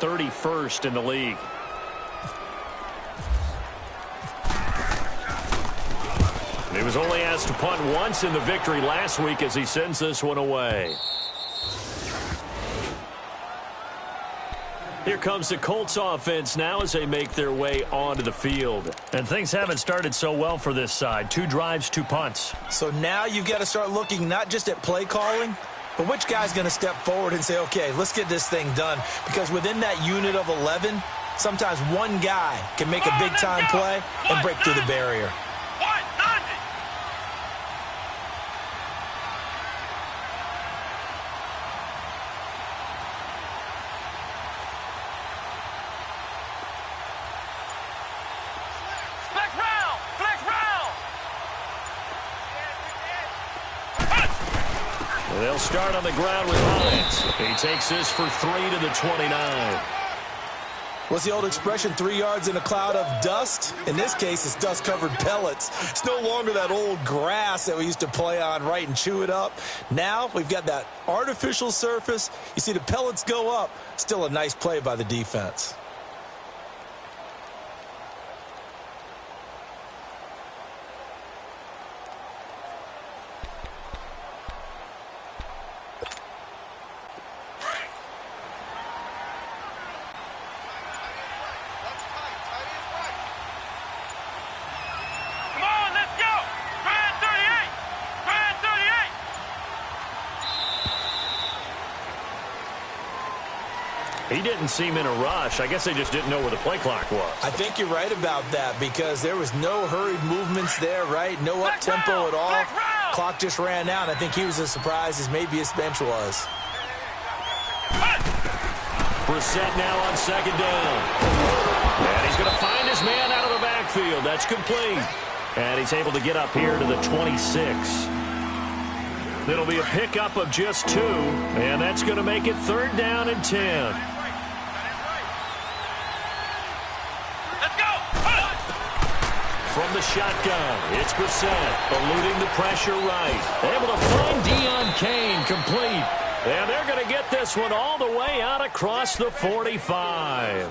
31st in the league. He was only asked to punt once in the victory last week as he sends this one away. Here comes the Colts offense now as they make their way onto the field. And things haven't started so well for this side. 2 drives, 2 punts. So now you've got to start looking not just at play calling, but which guy's going to step forward and say, okay, let's get this thing done. Because within that unit of 11, sometimes one guy can make a big-time play and break through the barrier. They'll start on the ground with Hines. He takes this for 3 to the 29. What's the old expression, 3 yards in a cloud of dust? In this case, it's dust-covered pellets. It's no longer that old grass that we used to play on, right, and chew it up. Now we've got that artificial surface. You see the pellets go up. Still a nice play by the defense. He didn't seem in a rush. I guess they just didn't know where the play clock was. I think you're right about that because there was no hurried movements there, right? No up-tempo at all. Clock just ran out. I think he was as surprised as maybe his bench was. Brissett now on 2nd down. And he's going to find his man out of the backfield. That's complete. And he's able to get up here to the 26. It'll be a pickup of just 2. And that's going to make it 3rd down and 10. From the shotgun, it's Brissett, eluding the pressure right. Able to find Deon Cain, complete. And they're going to get this one all the way out across the 45.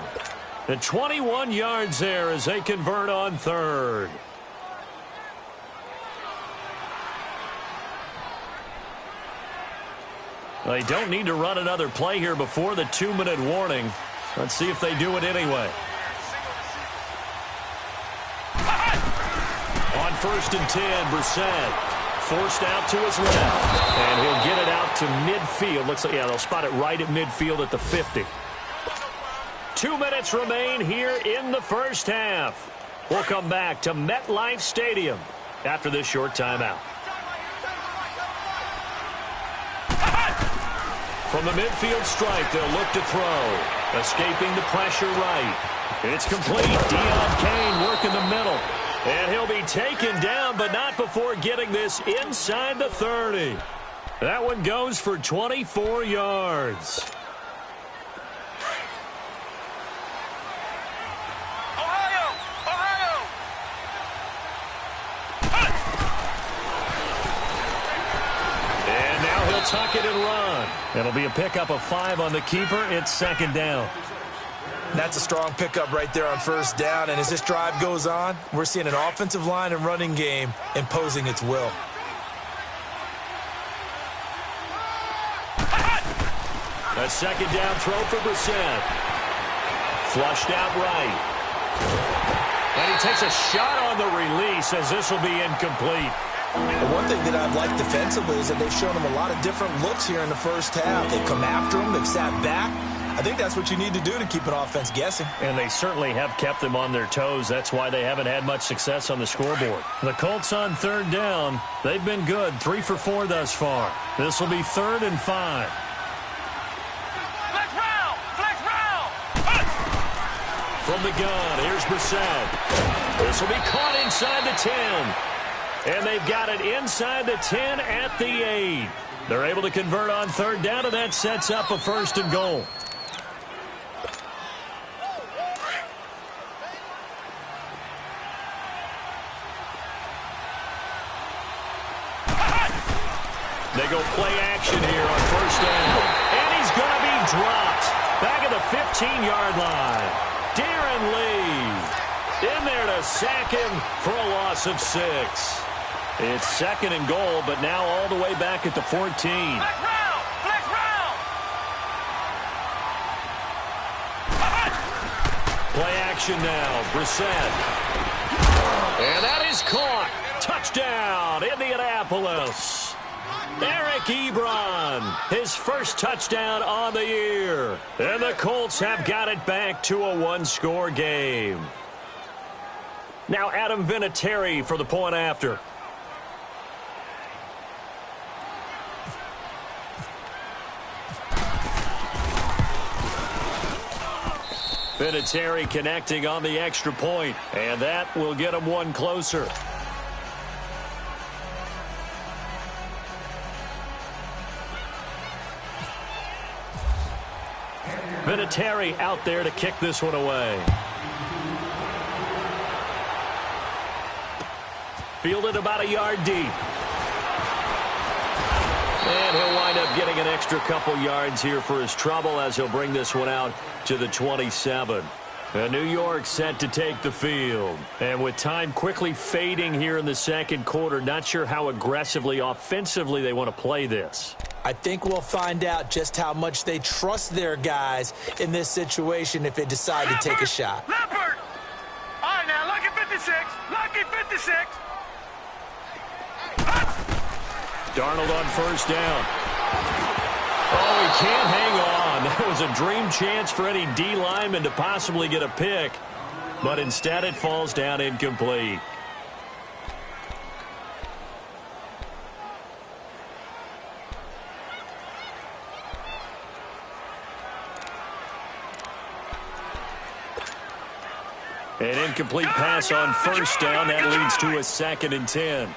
The 21 yards there as they convert on 3rd. They don't need to run another play here before the 2-minute warning. Let's see if they do it anyway. On 1st and 10, Brissett forced out to his left. And he'll get it out to midfield. Looks like, yeah, they'll spot it right at midfield at the 50. 2 minutes remain here in the first half. We'll come back to MetLife Stadium after this short timeout. From the midfield stripe, they'll look to throw. Escaping the pressure right. It's complete. Deon Cain working the middle. And he'll be taken down, but not before getting this inside the 30. That one goes for 24 yards. And now he'll tuck it and run. It'll be a pickup of 5 on the keeper. It's 2nd down. That's a strong pickup right there on 1st down. And as this drive goes on, we're seeing an offensive line and running game imposing its will. A 2nd down throw for Brissett. Flushed out right. And he takes a shot on the release as this will be incomplete. And one thing that I've liked defensively is that they've shown him a lot of different looks here in the first half. They've come after him. They've sat back. I think that's what you need to do to keep an offense guessing. And they certainly have kept them on their toes. That's why they haven't had much success on the scoreboard. The Colts on 3rd down. They've been good. 3 for 4 thus far. This will be 3rd and 5. Flex round! Flex round! From the gun, here's Brissett. This will be caught inside the 10. And they've got it inside the 10 at the 8. They're able to convert on 3rd down, and that sets up a 1st and goal. They go play action here on 1st down. And he's going to be dropped. Back at the 15-yard line. Darren Lee in there to sack him for a loss of 6. It's second and goal, but now all the way back at the 14. Flex round! Flex round! Play action now. Brissett. And that is caught. Touchdown, Indianapolis. Eric Ebron, his first touchdown on the year. And the Colts have got it back to a one-score game. Now Adam Vinatieri for the point after. Vinatieri connecting on the extra point, and that will get him one closer. Vinatieri out there to kick this one away. Fielded about a yard deep. And he'll wind up getting an extra couple yards here for his trouble as he'll bring this one out to the 27. New York set to take the field. And with time quickly fading here in the second quarter, not sure how aggressively, offensively they want to play this. I think we'll find out just how much they trust their guys in this situation if they decide to take a shot. Leopard! All right, now, lucky 56. Lucky 56. Darnold on first down. Oh, he can't hang on. That was a dream chance for any D lineman to possibly get a pick. But instead it falls down incomplete. An incomplete pass on first down. That leads to a 2nd and 10.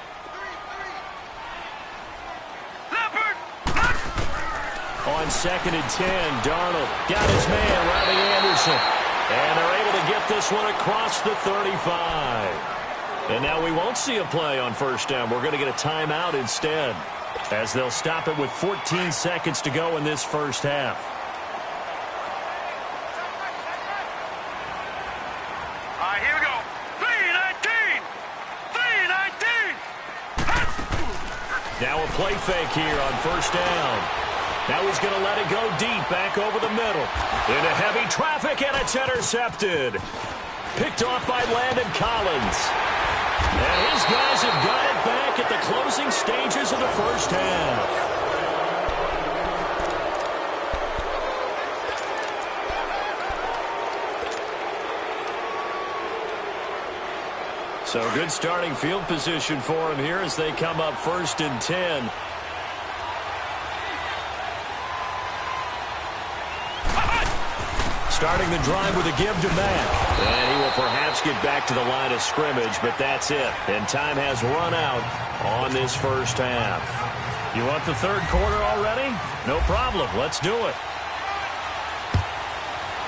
On 2nd and 10, Darnold got his man, Robbie Anderson. And they're able to get this one across the 35. And now we won't see a play on first down. We're going to get a timeout instead, as they'll stop it with 14 seconds to go in this first half. All right, here we go. 3-19. 3-19. Now a play fake here on first down. Now he's going to let it go deep, back over the middle. Into heavy traffic, and it's intercepted. Picked off by Landon Collins. And his guys have got it back at the closing stages of the first half. So good starting field position for him here as they come up 1st and 10. Starting the drive with a give to Mack. And he will perhaps get back to the line of scrimmage, but that's it. And time has run out on this first half. You want the third quarter already? No problem. Let's do it.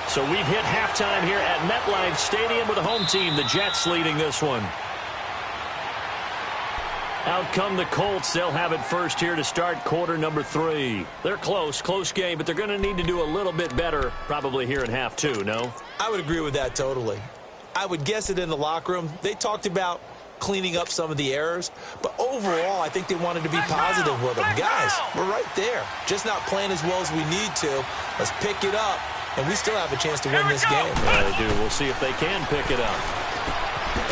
So we've hit halftime here at MetLife Stadium with the home team, the Jets, leading this one. Out come the Colts. They'll have it first here to start quarter number 3. They're close game, but they're going to need to do a little bit better probably here in half 2, no? I would agree with that totally. I would guess it in the locker room. They talked about cleaning up some of the errors, but overall, I think they wanted to be positive with them. Guys, we're right there. Just not playing as well as we need to. Let's pick it up, and we still have a chance to win this game. Yeah, they do. We'll see if they can pick it up.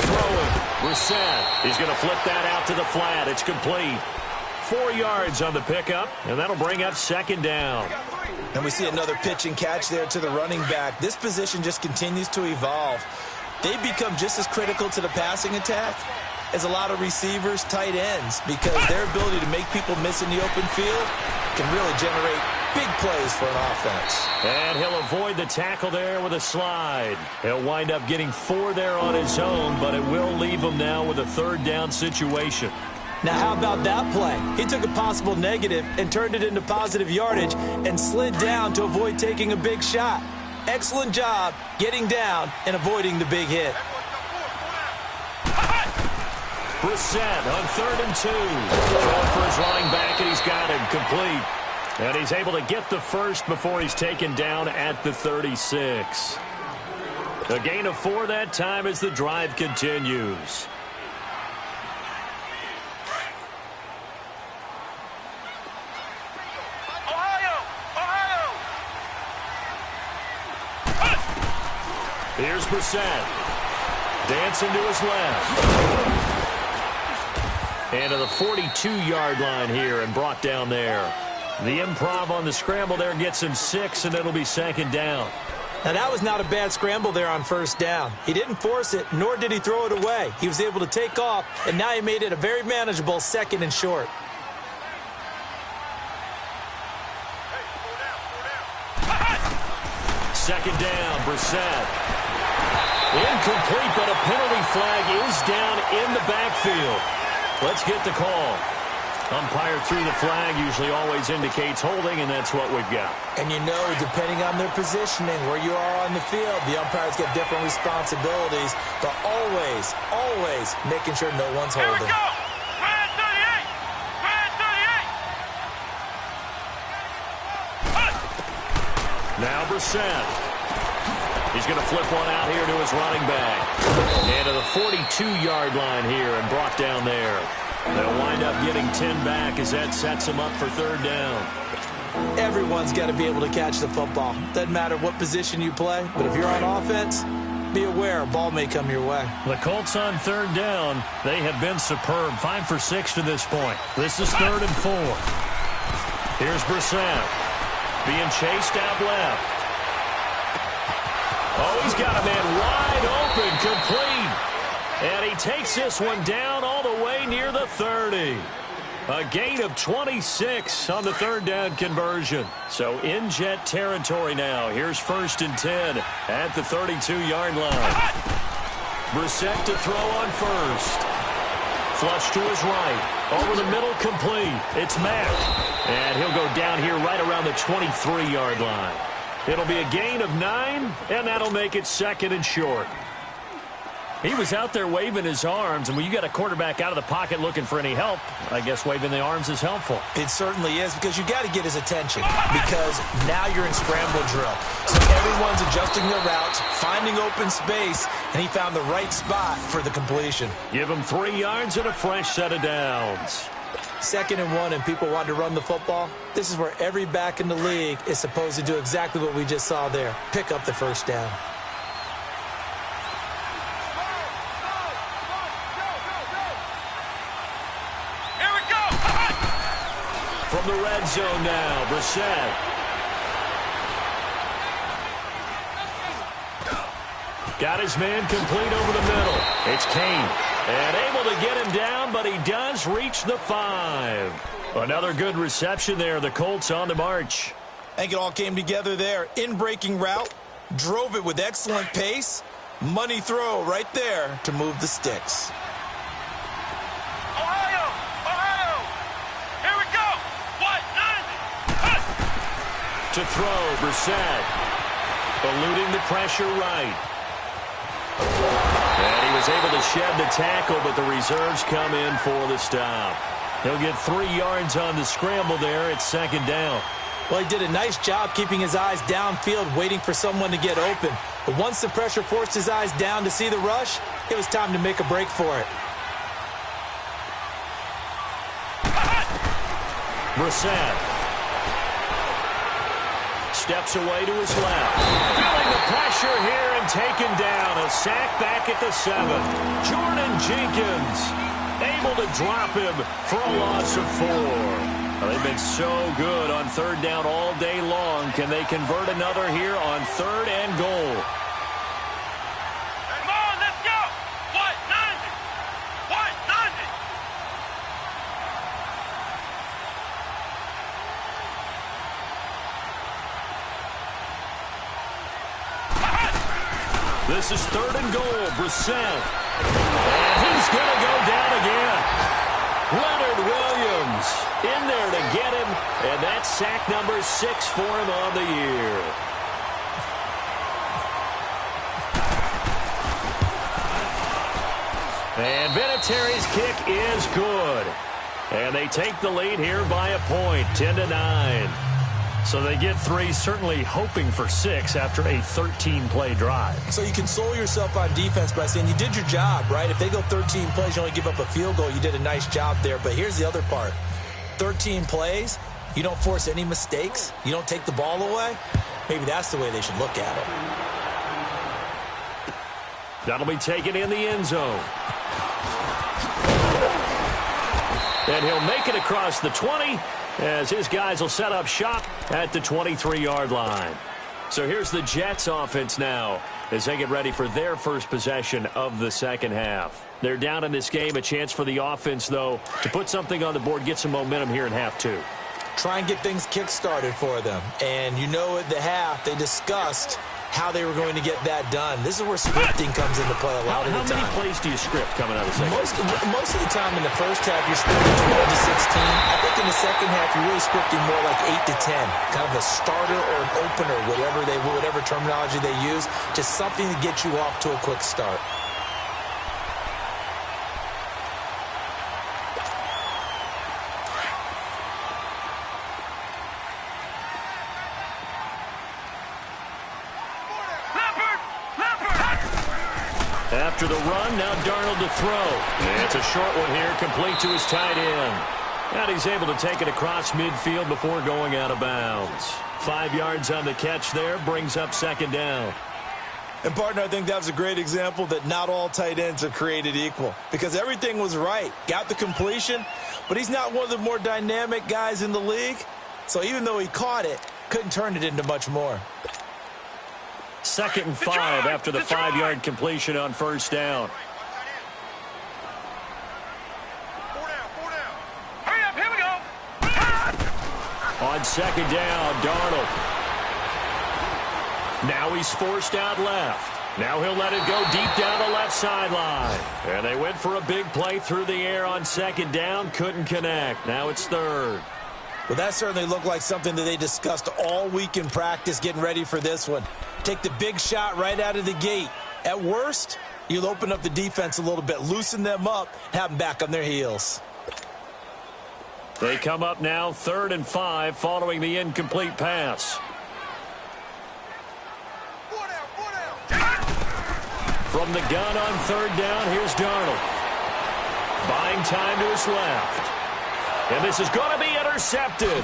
Throwing. Brissett. He's going to flip that out to the flat. It's complete. 4 yards on the pickup, and that'll bring up 2nd down. And we see another pitch and catch there to the running back. This position just continues to evolve. They become just as critical to the passing attack as a lot of receivers, tight ends, because their ability to make people miss in the open field can really generate big plays for an offense. And he'll avoid the tackle there with a slide. He'll wind up getting 4 there on his own, but it will leave him now with a 3rd down situation. Now, how about that play? He took a possible negative and turned it into positive yardage and slid down to avoid taking a big shot. Excellent job getting down and avoiding the big hit. Brissett on 3rd and 2. Going for his running back, and he's got him complete. And he's able to get the first before he's taken down at the 36. A gain of 4 that time as the drive continues. Here's Brissett. Dancing to his left. And to the 42-yard line here and brought down there. The improv on the scramble there gets him 6, and it'll be second down. Now, that was not a bad scramble there on first down. He didn't force it, nor did he throw it away. He was able to take off, and now he made it a very manageable 2nd and short. Second down, Brissett. Incomplete, but a penalty flag is down in the backfield. Let's get the call. Umpire threw the flag, usually always indicates holding, and that's what we've got. And you know, depending on their positioning, where you are on the field, the umpires get different responsibilities, but always making sure no one's holding. Here we go! Red 38! Red 38! Now Brissett. He's going to flip one out here to his running back. And to the 42-yard line here and brought down there. They'll wind up getting 10 back as that sets them up for third down. Everyone's got to be able to catch the football. Doesn't matter what position you play, but if you're on offense, be aware a ball may come your way. The Colts on third down. They have been superb. 5 for 6 to this point. This is 3rd and 4. Here's Brissett being chased out left. Oh, he's got a man wide open, complete. And he takes this one down all the way near the 30. A gain of 26 on the third down conversion. So in Jet territory now. Here's 1st and 10 at the 32-yard line. Brissett to throw on first. Flush to his right. Over the middle, complete. It's Mack. And he'll go down here right around the 23-yard line. It'll be a gain of 9, and that'll make it 2nd and short. He was out there waving his arms, and when you got a quarterback out of the pocket looking for any help, I guess waving the arms is helpful. It certainly is, because you got to get his attention, because now you're in scramble drill. So everyone's adjusting their routes, finding open space, and he found the right spot for the completion. Give him 3 yards and a fresh set of downs. 2nd and 1, and people want to run the football. This is where every back in the league is supposed to do exactly what we just saw there. Pick up the first down. Here we go! From the red zone now, Brissett. Got his man complete over the middle. It's Kane. And able to get him down, but he does reach the 5. Another good reception there. The Colts on the march. I think it all came together there. In-breaking route, drove it with excellent pace. Money throw right there to move the sticks. Ohio! Ohio! Here we go! What? 90! To throw, Brissett. Eluding the pressure right. And he was able to shed the tackle, but the reserves come in for the stop. He'll get 3 yards on the scramble there. It's 2nd down. Well, he did a nice job keeping his eyes downfield, waiting for someone to get open. But once the pressure forced his eyes down to see the rush, it was time to make a break for it. Brissett steps away to his left. Feeling the pressure here and taken down. A sack back at the 7. Jordan Jenkins able to drop him for a loss of 4. Well, they've been so good on third down all day long. Can they convert another here on 3rd and goal? Come on, let's go! What? 90! What? 90! This is 3rd and goal. Brissett. And he's going to go down again. Leonard Williams in there to get him. And that's sack number 6 for him on the year. And Vinatieri's kick is good. And they take the lead here by a point, 10-9. So they get 3, certainly hoping for 6 after a 13-play drive. So you console yourself on defense by saying you did your job, right? If they go 13 plays, you only give up a field goal, you did a nice job there. But here's the other part. 13 plays, you don't force any mistakes, you don't take the ball away. Maybe that's the way they should look at it. That'll be taken in the end zone. And he'll make it across the 20 as his guys will set up shop at the 23-yard line. So here's the Jets offense now as they get ready for their first possession of the second half. They're down in this game. A chance for the offense, though, to put something on the board, get some momentum here in half 2. Try and get things kick-started for them. And you know at the half, they discussed how they were going to get that done. This is where scripting comes into play a lot of the time. How many plays do you script coming out of the second half? Most of the time in the first half, you're scripting 12 to 16. I think in the second half, you're really scripting more like 8 to 10. Kind of a starter or an opener, whatever terminology they use. Just something to get you off to a quick start. After the run, now Darnold to throw. And it's a short one here, complete to his tight end. And he's able to take it across midfield before going out of bounds. 5 yards on the catch there, brings up second down. And, partner, I think that was a great example that not all tight ends are created equal. Because everything was right. Got the completion, but he's not one of the more dynamic guys in the league. So even though he caught it, couldn't turn it into much more. 2nd and 5 after the 5-yard completion on first down. Hurry up, here we go. On second down, Darnold. Now he's forced out left. Now he'll let it go deep down the left sideline. And they went for a big play through the air on second down. Couldn't connect. Now it's third. Well, that certainly looked like something that they discussed all week in practice getting ready for this one. Take the big shot right out of the gate. At worst, you'll open up the defense a little bit, loosen them up, and have them back on their heels. They come up now 3rd and 5 following the incomplete pass. From the gun on 3rd down, here's Darnold. Buying time to his left. And this is going to be intercepted.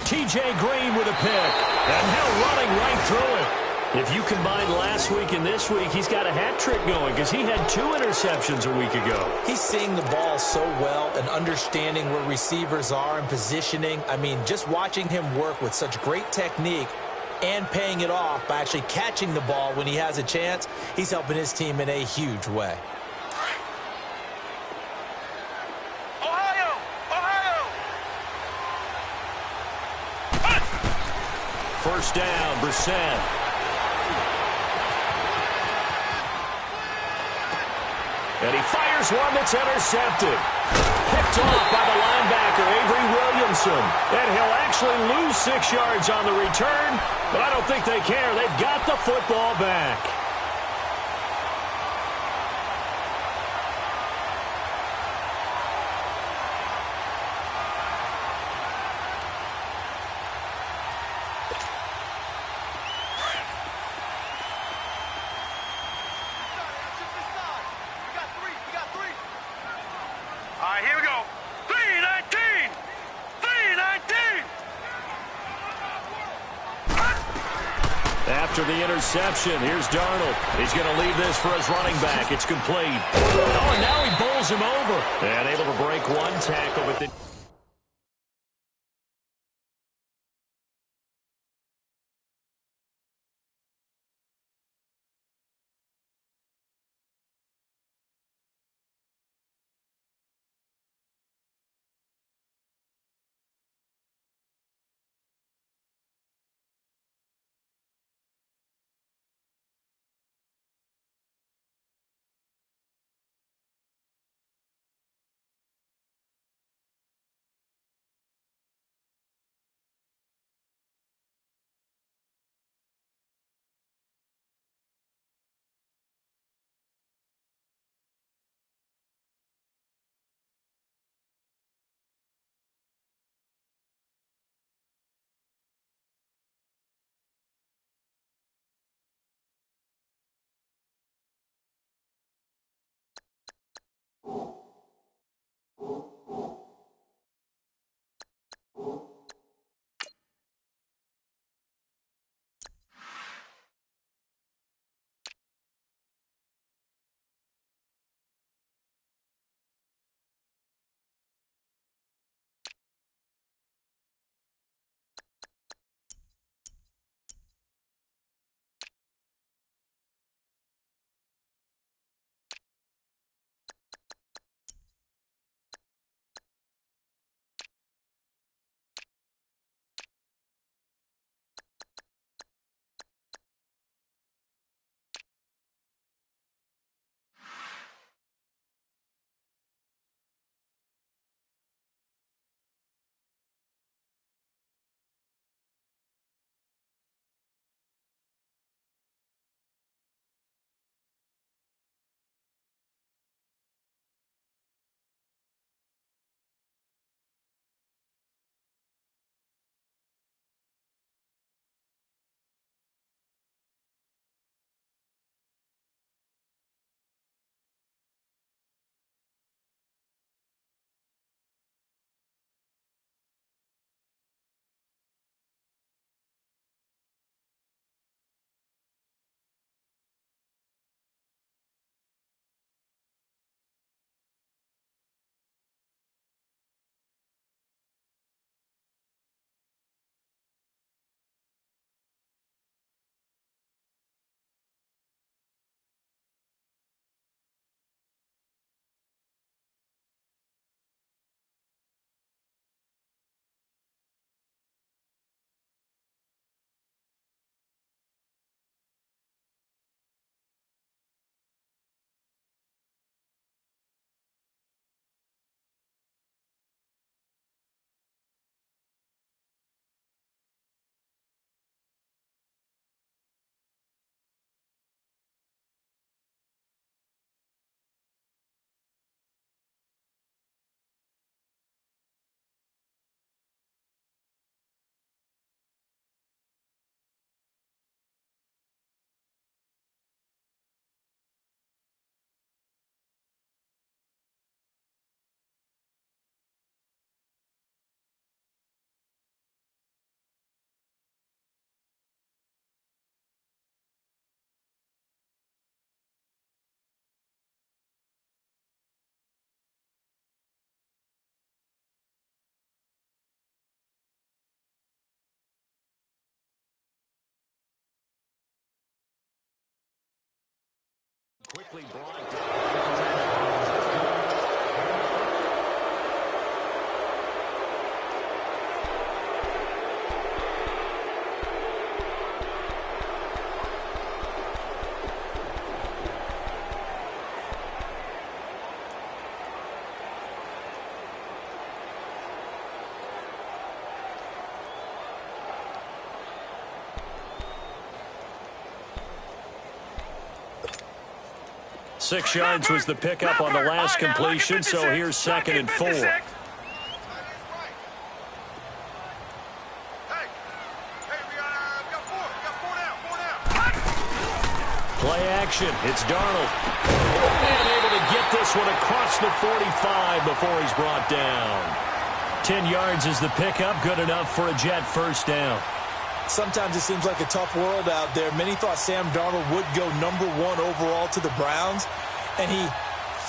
T.J. Green with a pick. And Hill running right through it. If you combine last week and this week, he's got a hat trick going because he had 2 interceptions a week ago. He's seeing the ball so well and understanding where receivers are and positioning. I mean, just watching him work with such great technique and paying it off by actually catching the ball when he has a chance, he's helping his team in a huge way. First down, Brissett. And he fires one that's intercepted. Picked off by the linebacker, Avery Williamson. And he'll actually lose 6 yards on the return, but I don't think they care. They've got the football back. Here we go. 3-19. 3-19. After the interception, here's Darnold. He's going to leave this for his running back. It's complete. Oh, and now he bowls him over. And able to break one tackle with the quickly brought down. 6 yards was the pickup on the last completion, so here's 2nd and 4. Play action. It's Darnold. And able to get this one across the 45 before he's brought down. 10 yards is the pickup. Good enough for a Jet first down. Sometimes it seems like a tough world out there. Many thought Sam Darnold would go #1 overall to the Browns, and he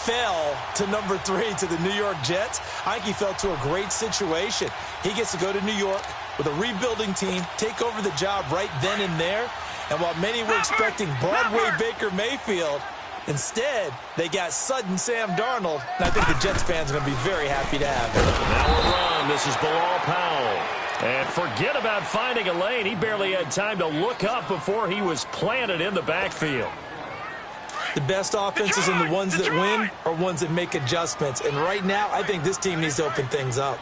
fell to #3 to the New York Jets. I think he fell to a great situation. He gets to go to New York with a rebuilding team, take over the job right then and there. And while many were expecting Broadway Baker Mayfield, instead, they got sudden Sam Darnold. And I think the Jets fans are going to be very happy to have him. Now a run. This is Bilal Powell. And forget about finding a lane. He barely had time to look up before he was planted in the backfield. The best offenses and the ones that win are ones that make adjustments. And right now, I think this team needs to open things up.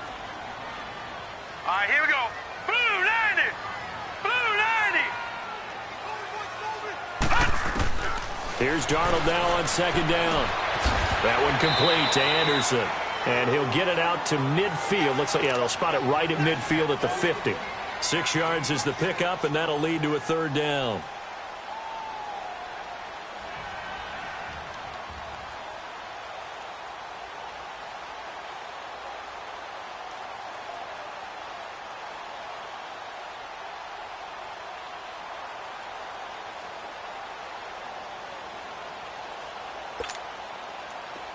All right, here we go. Blue 90. Blue 90. Here's Darnold now on 2nd down. That one complete to Anderson. And he'll get it out to midfield. Looks like, yeah, they'll spot it right at midfield at the 50. 6 yards is the pickup, and that'll lead to a 3rd down.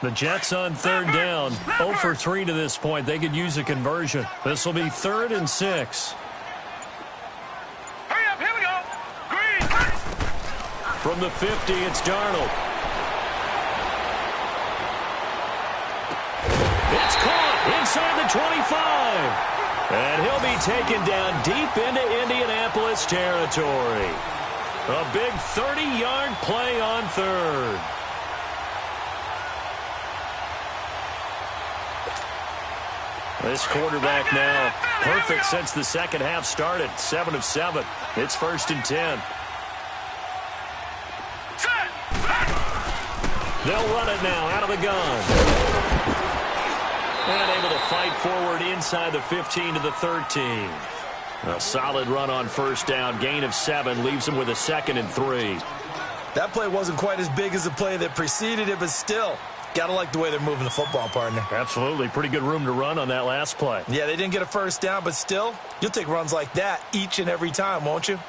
The Jets on 3rd down, 0 for 3 to this point. They could use a conversion. This will be 3rd and 6. Hurry up, here we go. Green. From the 50, it's Darnold. It's caught inside the 25. And he'll be taken down deep into Indianapolis territory. A big 30-yard play on 3rd. This quarterback now perfect since the second half started. 7 of 7. It's 1st and 10. They'll run it now out of the gun. And able to fight forward inside the 15 to the 13. A solid run on 1st down. Gain of 7 leaves them with a 2nd and 3. That play wasn't quite as big as the play that preceded it, but still. Got to like the way they're moving the football, partner. Absolutely. Pretty good room to run on that last play. Yeah, they didn't get a 1st down, but still, you'll take runs like that each and every time, won't you?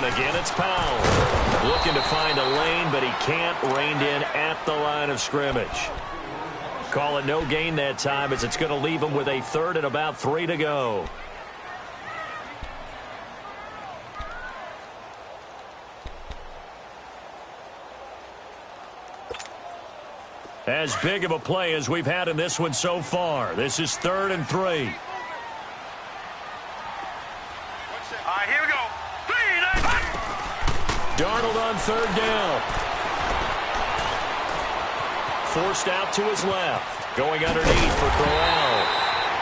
Again, it's Powell. Looking to find a lane, but he can't. Reined in at the line of scrimmage. Call it no gain that time, as it's going to leave him with a 3rd and about 3 to go. As big of a play as we've had in this one so far. This is 3rd and 3. All right, here we go. Darnold on 3rd down. Forced out to his left. Going underneath for Corral.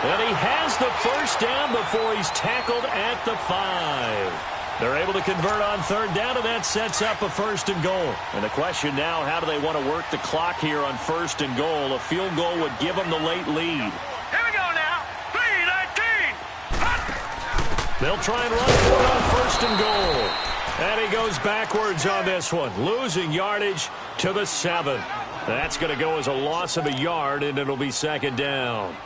And he has the 1st down before he's tackled at the 5. They're able to convert on 3rd down, and that sets up a 1st and goal. And the question now, how do they want to work the clock here on 1st and goal? A field goal would give them the late lead. Here we go now. 3-19. They'll try and run for it on 1st and goal. And he goes backwards on this one, losing yardage to the 7. That's going to go as a loss of a yard, and it'll be 2nd down.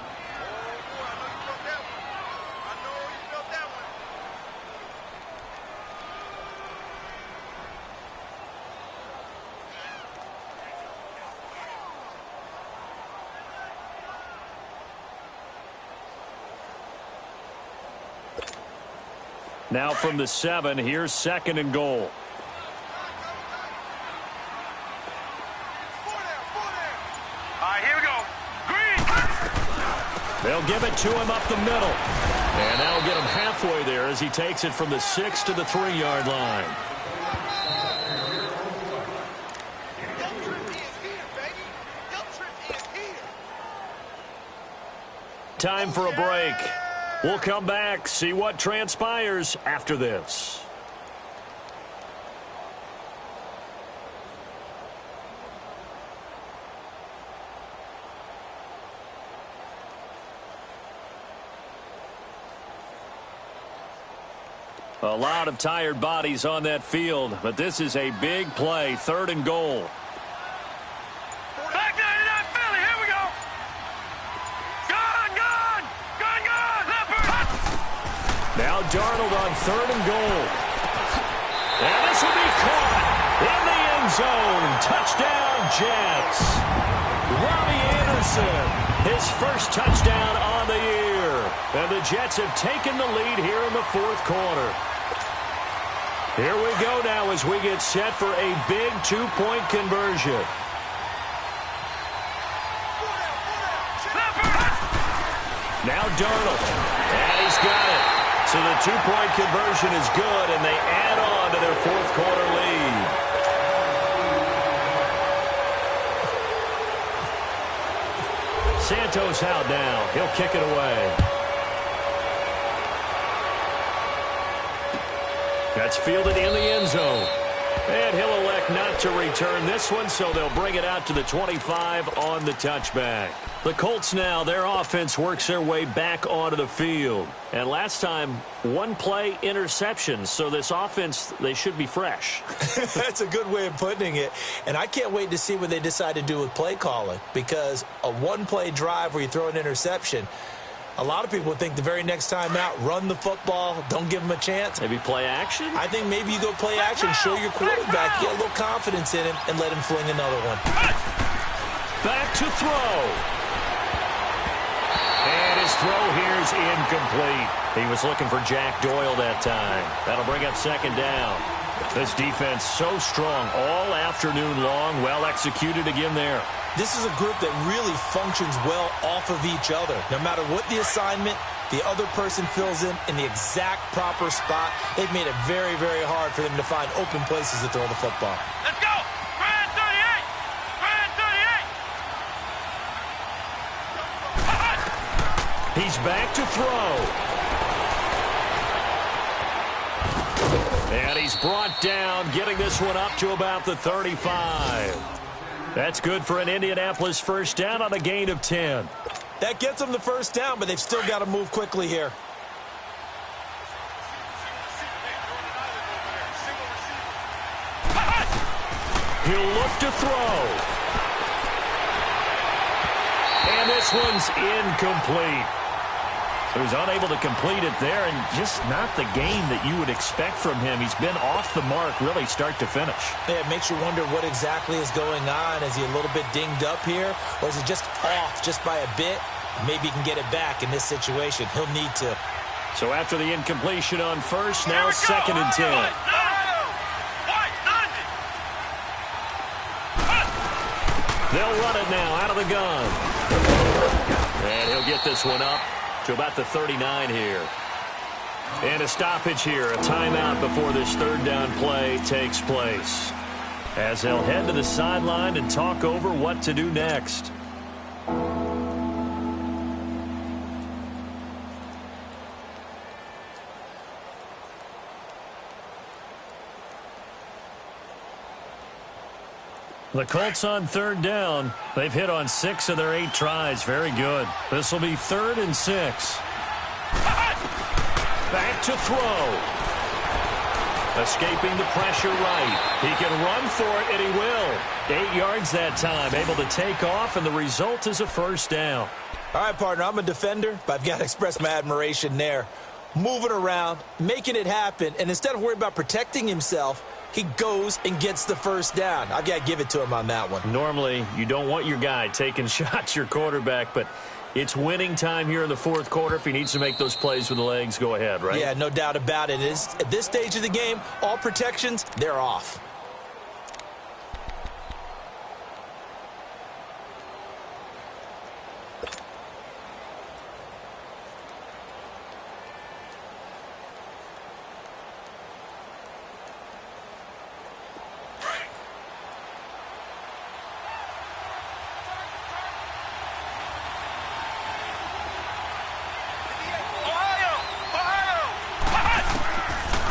Now from the 7, here's 2nd and goal. Here we go. Green. They'll give it to him up the middle. And that'll get him halfway there as he takes it from the 6 to the 3-yard line. Time for a break. We'll come back, see what transpires after this. A lot of tired bodies on that field, but this is a big play, 3rd and goal. Back 99 Philly, here we go. Gone. Leopard. Now Darnold on 3rd and goal. And this will be caught in the end zone. Touchdown, Jets. Robbie Anderson, his first touchdown on the year. And the Jets have taken the lead here in the 4th quarter. Here we go now as we get set for a big 2-point conversion. Now Darnold, and he's got it. So the 2-point conversion is good, and they add on to their 4th quarter lead. Santos out now. He'll kick it away. That's fielded in the end zone. And he'll elect not to return this one, so they'll bring it out to the 25 on the touchback. The Colts now, their offense works their way back onto the field. And last time, 1-play interception. So this offense, they should be fresh. That's a good way of putting it. And I can't wait to see what they decide to do with play calling. Because a 1-play drive where you throw an interception, a lot of people think the very next time out, run the football, don't give them a chance. Maybe play action? I think maybe you go play action, show your quarterback, get a little confidence in him, and let him fling another one. Back to throw. And his throw here is incomplete. He was looking for Jack Doyle that time. That'll bring up 2nd down. This defense so strong all afternoon long. Well executed again there. This is a group that really functions well off of each other. No matter what the assignment, the other person fills in the exact proper spot. They've made it very, very hard for them to find open places to throw the football. Let's go. Grand 38. Grand 38. He's back to throw. And he's brought down, getting this one up to about the 35. That's good for an Indianapolis first down on a gain of 10. That gets them the first down, but they've still got to move quickly here. He'll look to throw. And this one's incomplete. He was unable to complete it there, and just not the game that you would expect from him. He's been off the mark really start to finish. Yeah, it makes you wonder what exactly is going on. Is he a little bit dinged up here, or is he just off just by a bit? Maybe he can get it back in this situation. He'll need to. So after the incompletion on first, now 2nd and 10. They'll run it now out of the gun. And he'll get this one up to about the 39 here. And a stoppage here, a timeout before this 3rd down play takes place. As they'll head to the sideline and talk over what to do next. The Colts on 3rd down. They've hit on 6 of their 8 tries. Very good. This will be 3rd and 6. Back to throw. Escaping the pressure right. He can run for it, and he will. 8 yards that time. Able to take off, and the result is a first down. All right, partner, I'm a defender, but I've got to express my admiration there. Moving around, making it happen, and instead of worrying about protecting himself, he goes and gets the first down. I've got to give it to him on that one. Normally, you don't want your guy taking shots, your quarterback, but It's winning time here in the fourth quarter. If he needs to make those plays with the legs, go ahead, right? Yeah, no doubt about it. At this stage of the game, all protections, they're off.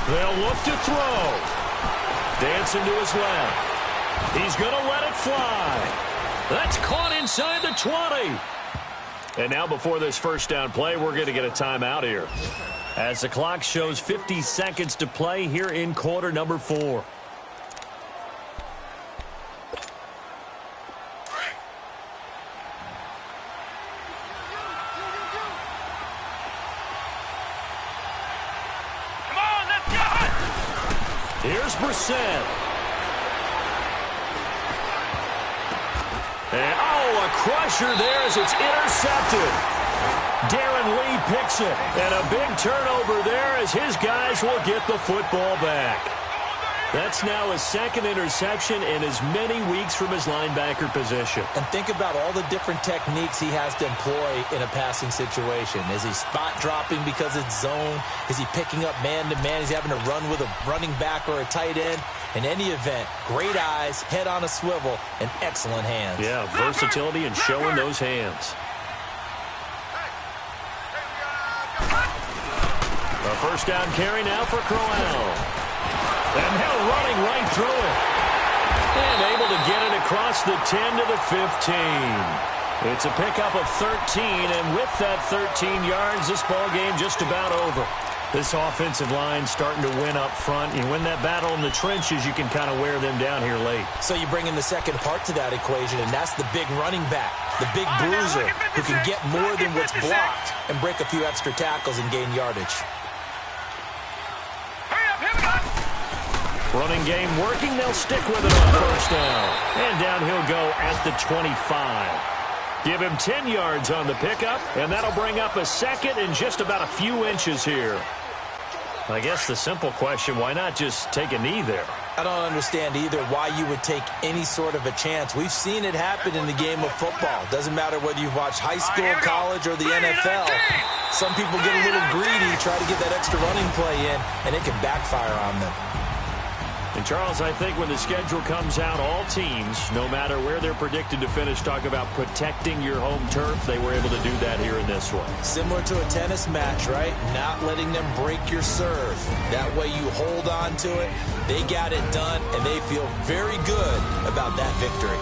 They'll look to throw. Dancing to his left. He's going to let it fly. That's caught inside the 20. And now before this first down play, we're going to get a timeout here, as the clock shows 50 seconds to play here in quarter number 4. Here's Brissett. And, a crusher there as it's intercepted. Darren Lee picks it. And a big turnover there as his guys will get the football back. That's now his second interception in as many weeks from his linebacker position. And think about all the different techniques he has to employ in a passing situation. Is he spot dropping because it's zone? Is he picking up man-to-man? Is he having to run with a running back or a tight end? In any event, great eyes, head on a swivel, and excellent hands. Yeah, versatility and showing those hands. A first down carry now for Crowell. And now running right through it. And able to get it across the 10 to the 15. It's a pickup of 13, and with that 13 yards, this ball game just about over. This offensive line starting to win up front. You win that battle in the trenches, you can kind of wear them down here late. So you bring in the second part to that equation, and that's the big running back, the big bruiser, who can get more than what's blocked and break a few extra tackles and gain yardage. Running game working. They'll stick with it on first down. And down he'll go at the 25. Give him 10 yards on the pickup, and that'll bring up a second and just about a few inches here. I guess the simple question, why not just take a knee there? I don't understand either why you would take any sort of a chance. We've seen it happen in the game of football. Doesn't matter whether you've watched high school, college, or the NFL. Some people get a little greedy, try to get that extra running play in, and it can backfire on them. And, Charles, I think when the schedule comes out, all teams, no matter where they're predicted to finish, talk about protecting your home turf. They were able to do that here in this one. Similar to a tennis match, right? Not letting them break your serve. That way you hold on to it. They got it done, and they feel very good about that victory.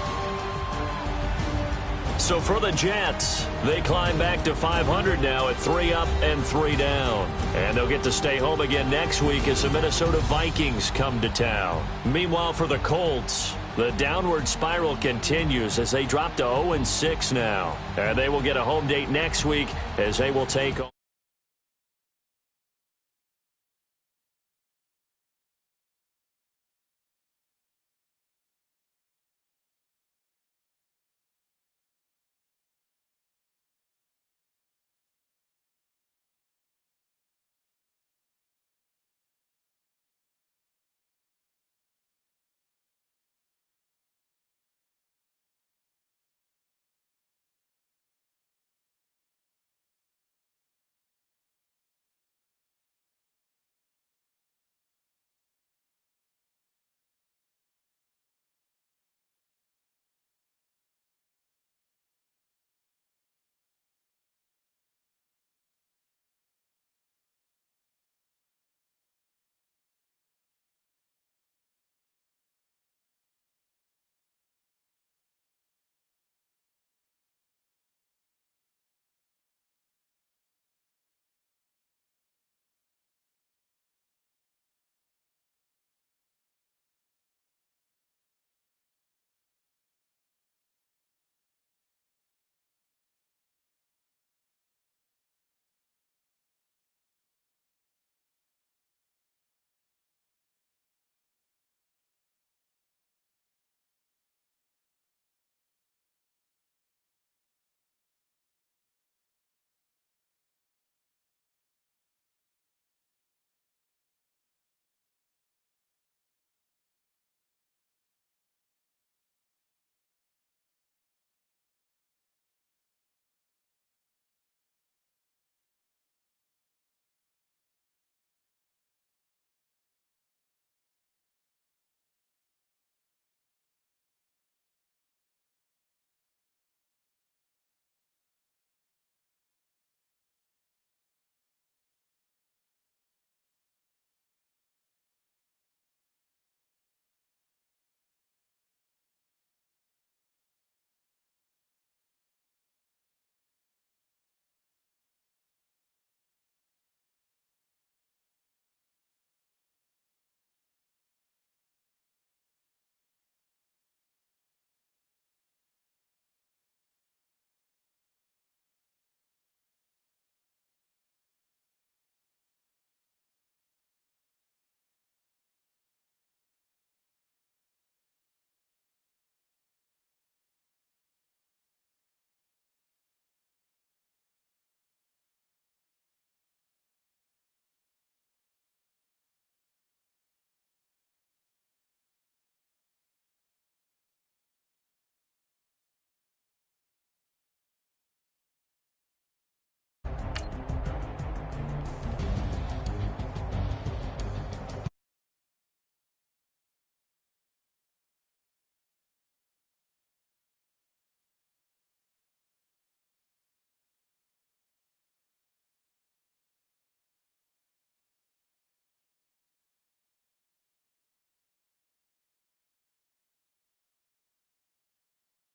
So for the Jets, they climb back to 500 now at 3 up and 3 down. And they'll get to stay home again next week as the Minnesota Vikings come to town. Meanwhile, for the Colts, the downward spiral continues as they drop to 0-6 now. And they will get a home date next week as they will take on